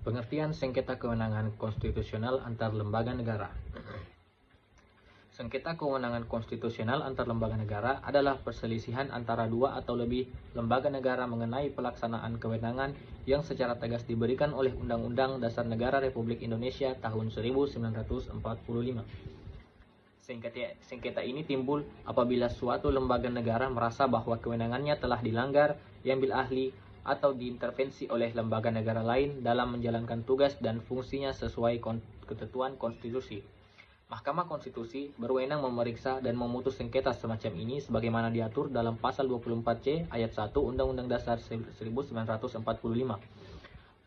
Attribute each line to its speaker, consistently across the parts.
Speaker 1: Pengertian sengketa kewenangan konstitusional antar lembaga negara. Sengketa kewenangan konstitusional antar lembaga negara adalah perselisihan antara dua atau lebih lembaga negara mengenai pelaksanaan kewenangan yang secara tegas diberikan oleh Undang-Undang Dasar Negara Republik Indonesia tahun 1945. Sengketa ini timbul apabila suatu lembaga negara merasa bahwa kewenangannya telah dilanggar, diambil alih, atau diintervensi oleh lembaga negara lain dalam menjalankan tugas dan fungsinya sesuai ketentuan konstitusi. Mahkamah Konstitusi berwenang memeriksa dan memutus sengketa semacam ini sebagaimana diatur dalam pasal 24C ayat 1 Undang-Undang Dasar 1945.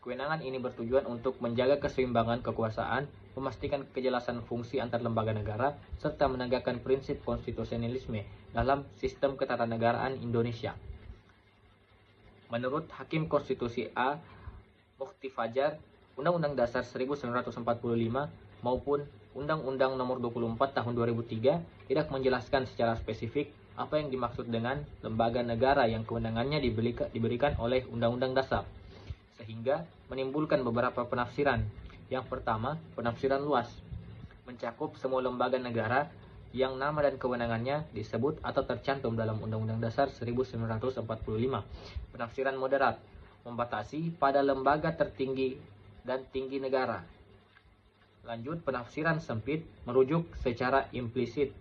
Speaker 1: Kewenangan ini bertujuan untuk menjaga keseimbangan kekuasaan, memastikan kejelasan fungsi antar lembaga negara, serta menegakkan prinsip konstitusionalisme dalam sistem ketatanegaraan Indonesia. Menurut Hakim Konstitusi A. Mufti Fajar, Undang-Undang Dasar 1945 maupun Undang-Undang Nomor 24 Tahun 2003 tidak menjelaskan secara spesifik apa yang dimaksud dengan lembaga negara yang kewenangannya diberikan oleh Undang-Undang Dasar, sehingga menimbulkan beberapa penafsiran. Yang pertama, penafsiran luas, mencakup semua lembaga negara yang nama dan kewenangannya disebut atau tercantum dalam Undang-Undang Dasar 1945. Penafsiran moderat, membatasi pada lembaga tertinggi dan tinggi negara. Lanjut, penafsiran sempit, merujuk secara implisit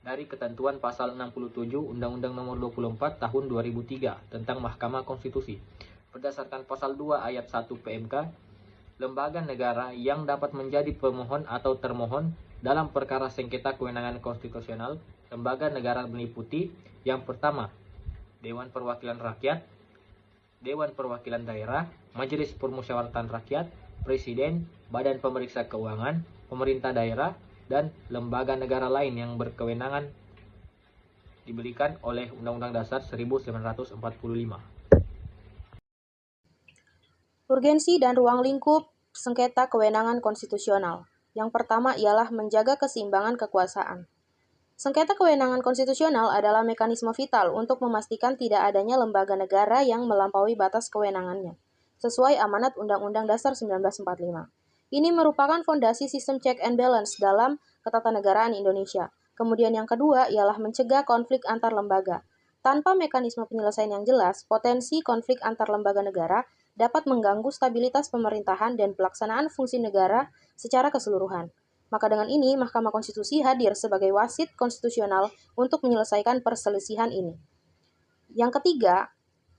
Speaker 1: dari ketentuan pasal 67 Undang-Undang Nomor 24 Tahun 2003 tentang Mahkamah Konstitusi. Berdasarkan pasal 2 ayat 1 PMK, lembaga negara yang dapat menjadi pemohon atau termohon dalam perkara sengketa kewenangan konstitusional lembaga negara meliputi yang pertama, Dewan Perwakilan Rakyat, Dewan Perwakilan Daerah, Majelis Permusyawaratan Rakyat, Presiden, Badan Pemeriksa Keuangan, pemerintah daerah, dan lembaga negara lain yang berkewenangan diberikan oleh Undang-Undang Dasar 1945.
Speaker 2: Urgensi dan ruang lingkup sengketa kewenangan konstitusional. Yang pertama ialah menjaga keseimbangan kekuasaan. Sengketa kewenangan konstitusional adalah mekanisme vital untuk memastikan tidak adanya lembaga negara yang melampaui batas kewenangannya, sesuai amanat Undang-Undang Dasar 1945. Ini merupakan fondasi sistem check and balance dalam ketatanegaraan Indonesia. Kemudian yang kedua ialah mencegah konflik antar lembaga. Tanpa mekanisme penyelesaian yang jelas, potensi konflik antar lembaga negara dapat mengganggu stabilitas pemerintahan dan pelaksanaan fungsi negara secara keseluruhan. Maka dengan ini, Mahkamah Konstitusi hadir sebagai wasit konstitusional untuk menyelesaikan perselisihan ini. Yang ketiga,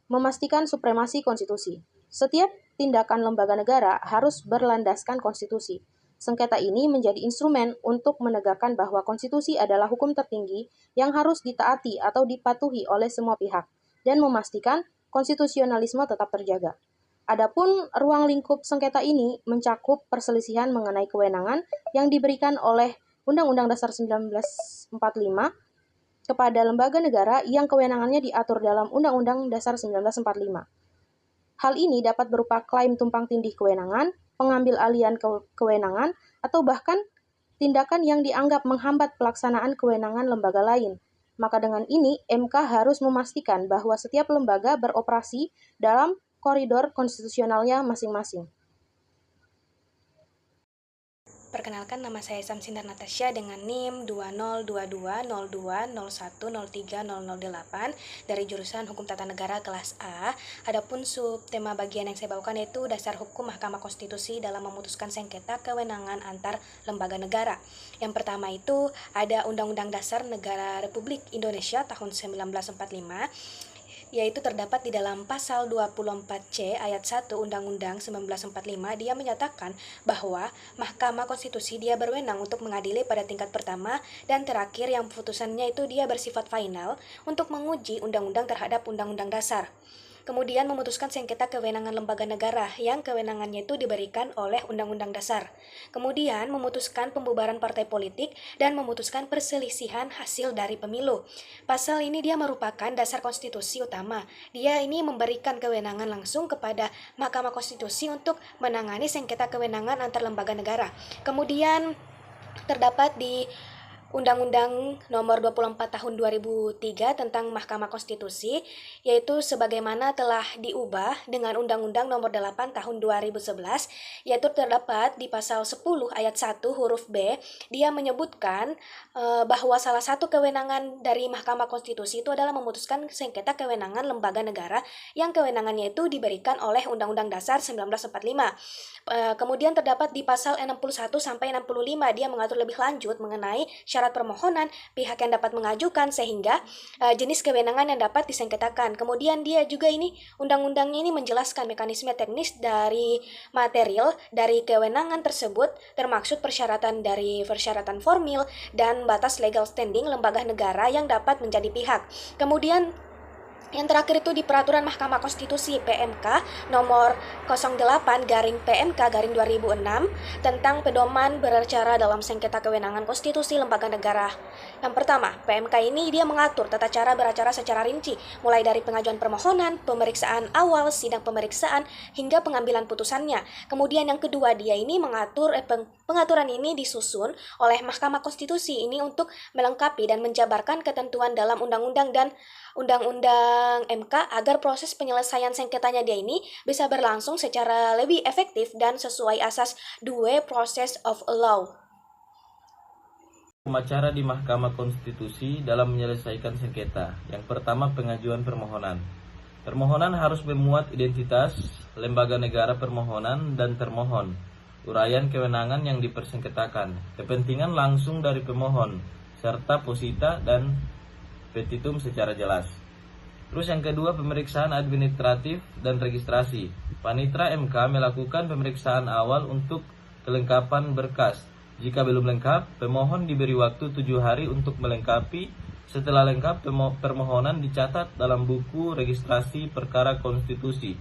Speaker 2: memastikan supremasi konstitusi. Setiap tindakan lembaga negara harus berlandaskan konstitusi. Sengketa ini menjadi instrumen untuk menegakkan bahwa konstitusi adalah hukum tertinggi yang harus ditaati atau dipatuhi oleh semua pihak, dan memastikan konstitusionalisme tetap terjaga. Adapun ruang lingkup sengketa ini mencakup perselisihan mengenai kewenangan yang diberikan oleh Undang-Undang Dasar 1945 kepada lembaga negara yang kewenangannya diatur dalam Undang-Undang Dasar 1945. Hal ini dapat berupa klaim tumpang tindih kewenangan, pengambil alihan kewenangan, atau bahkan tindakan yang dianggap menghambat pelaksanaan kewenangan lembaga lain. Maka dengan ini, MK harus memastikan bahwa setiap lembaga beroperasi dalam koridor konstitusionalnya masing-masing.
Speaker 3: Perkenalkan, nama saya Samsindar Natasha dengan NIM 20220201030008 dari jurusan Hukum Tata Negara kelas A. Adapun subtema bagian yang saya bawakan yaitu dasar hukum Mahkamah Konstitusi dalam memutuskan sengketa kewenangan antar lembaga negara. Yang pertama itu ada Undang-Undang Dasar Negara Republik Indonesia tahun 1945, yaitu terdapat di dalam pasal 24C ayat 1 Undang-Undang 1945. Dia menyatakan bahwa Mahkamah Konstitusi dia berwenang untuk mengadili pada tingkat pertama dan terakhir yang putusannya itu dia bersifat final untuk menguji undang-undang terhadap undang-undang dasar. Kemudian memutuskan sengketa kewenangan lembaga negara yang kewenangannya itu diberikan oleh Undang-Undang Dasar. Kemudian memutuskan pembubaran partai politik dan memutuskan perselisihan hasil dari pemilu. Pasal ini dia merupakan dasar konstitusi utama. Dia ini memberikan kewenangan langsung kepada Mahkamah Konstitusi untuk menangani sengketa kewenangan antar lembaga negara. Kemudian terdapat di Undang-Undang Nomor 24 Tahun 2003 tentang Mahkamah Konstitusi, yaitu sebagaimana telah diubah dengan Undang-Undang Nomor 8 Tahun 2011, yaitu terdapat di pasal 10 ayat 1 huruf B, dia menyebutkan bahwa salah satu kewenangan dari Mahkamah Konstitusi itu adalah memutuskan sengketa kewenangan lembaga negara yang kewenangannya itu diberikan oleh Undang-Undang Dasar 1945. Kemudian terdapat di pasal 61 sampai 65, dia mengatur lebih lanjut mengenai syarat permohonan pihak yang dapat mengajukan sehingga jenis kewenangan yang dapat disengketakan. Kemudian dia juga undang-undangnya ini menjelaskan mekanisme teknis dari material dari kewenangan tersebut, termaksud persyaratan formil dan batas legal standing lembaga negara yang dapat menjadi pihak. Kemudian yang terakhir itu di Peraturan Mahkamah Konstitusi PMK nomor 08/PMK/2006 tentang pedoman beracara dalam sengketa kewenangan konstitusi lembaga negara. Yang pertama, PMK ini dia mengatur tata cara beracara secara rinci, mulai dari pengajuan permohonan, pemeriksaan awal, sidang pemeriksaan, hingga pengambilan putusannya. Kemudian yang kedua, dia ini pengaturan ini disusun oleh Mahkamah Konstitusi ini untuk melengkapi dan menjabarkan ketentuan dalam undang-undang dan Undang-Undang MK agar proses penyelesaian sengketanya dia ini bisa berlangsung secara lebih efektif dan sesuai asas due process of law.
Speaker 4: Cara di Mahkamah Konstitusi dalam menyelesaikan sengketa. Yang pertama, pengajuan permohonan. Permohonan harus memuat identitas lembaga negara permohonan dan termohon, uraian kewenangan yang dipersengketakan, kepentingan langsung dari pemohon, serta posita dan petitum secara jelas. Terus yang kedua, pemeriksaan administratif dan registrasi. Panitra MK melakukan pemeriksaan awal untuk kelengkapan berkas. Jika belum lengkap, pemohon diberi waktu 7 hari untuk melengkapi. Setelah lengkap, permohonan dicatat dalam buku registrasi perkara konstitusi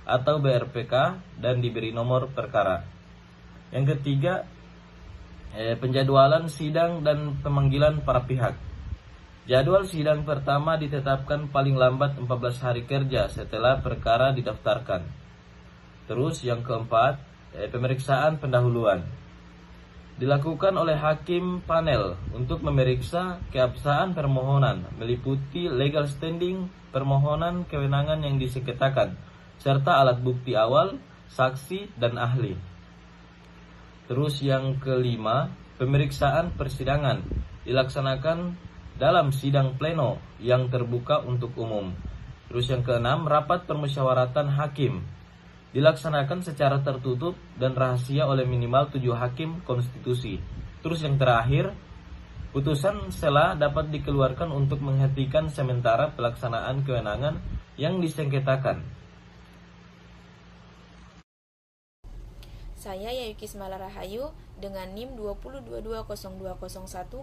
Speaker 4: atau BRPK dan diberi nomor perkara. Yang ketiga, penjadwalan sidang dan pemanggilan para pihak. Jadwal sidang pertama ditetapkan paling lambat 14 hari kerja setelah perkara didaftarkan. Terus yang keempat, pemeriksaan pendahuluan. Dilakukan oleh hakim panel untuk memeriksa keabsahan permohonan, meliputi legal standing permohonan, kewenangan yang disengketakan, serta alat bukti awal, saksi, dan ahli. Terus yang kelima, pemeriksaan persidangan dilaksanakan dalam sidang pleno yang terbuka untuk umum. Terus yang keenam, rapat permusyawaratan hakim dilaksanakan secara tertutup dan rahasia oleh minimal 7 hakim konstitusi. Terus yang terakhir, putusan sela dapat dikeluarkan untuk menghentikan sementara pelaksanaan kewenangan yang disengketakan.
Speaker 5: Saya Yayuki Semala Rahayu dengan NIM 20220201030019.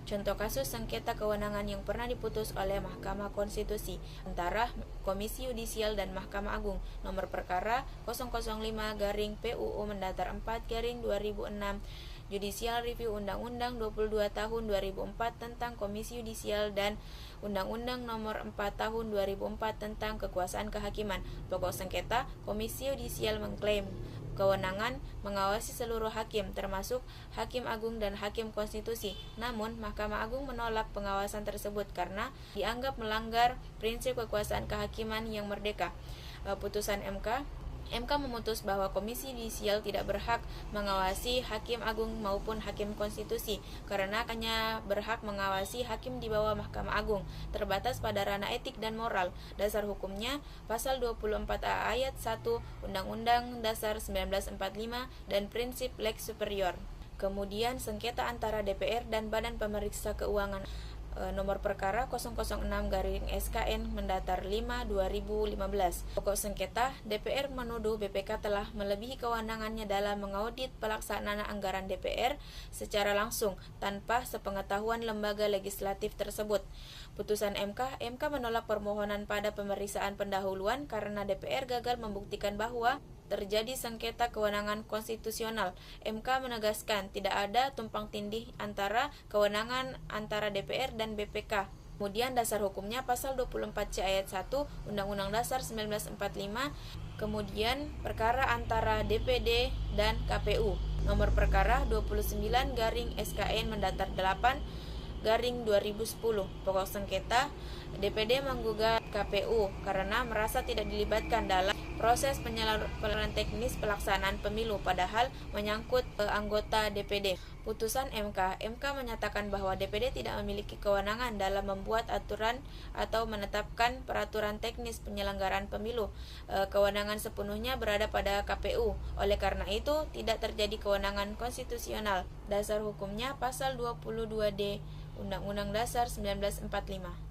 Speaker 5: Contoh kasus sengketa kewenangan yang pernah diputus oleh Mahkamah Konstitusi antara Komisi Yudisial dan Mahkamah Agung. Nomor perkara 005/PUU-4/2006. Judicial Review Undang-Undang 22 Tahun 2004 tentang Komisi Yudisial dan Undang-Undang Nomor 4 Tahun 2004 tentang Kekuasaan Kehakiman. Pokok sengketa, Komisi Yudisial mengklaim kewenangan mengawasi seluruh hakim, termasuk Hakim Agung dan Hakim Konstitusi. Namun, Mahkamah Agung menolak pengawasan tersebut karena dianggap melanggar prinsip kekuasaan kehakiman yang merdeka. Putusan MK memutus bahwa Komisi Yudisial tidak berhak mengawasi Hakim Agung maupun Hakim Konstitusi karena hanya berhak mengawasi hakim di bawah Mahkamah Agung, terbatas pada ranah etik dan moral. Dasar hukumnya pasal 24A ayat 1 Undang-Undang Dasar 1945 dan prinsip lex superior. Kemudian sengketa antara DPR dan Badan Pemeriksa Keuangan. Nomor perkara 006-SKN-5/2015. Pokok sengketa, DPR menuduh BPK telah melebihi kewenangannya dalam mengaudit pelaksanaan anggaran DPR secara langsung tanpa sepengetahuan lembaga legislatif tersebut. Putusan MK menolak permohonan pada pemeriksaan pendahuluan karena DPR gagal membuktikan bahwa terjadi sengketa kewenangan konstitusional. MK menegaskan tidak ada tumpang tindih antara kewenangan antara DPR dan BPK. Kemudian dasar hukumnya pasal 24C ayat 1 Undang-Undang Dasar 1945. Kemudian perkara antara DPD dan KPU. Nomor perkara 29/SKN-8/2010. Pokok sengketa, DPD menggugat KPU karena merasa tidak dilibatkan dalam proses penyaluran teknis pelaksanaan pemilu padahal menyangkut anggota DPD. Putusan MK menyatakan bahwa DPD tidak memiliki kewenangan dalam membuat aturan atau menetapkan peraturan teknis penyelenggaraan pemilu. Kewenangan sepenuhnya berada pada KPU. Oleh karena itu, tidak terjadi kewenangan konstitusional. Dasar hukumnya pasal 22D Undang-Undang Dasar 1945.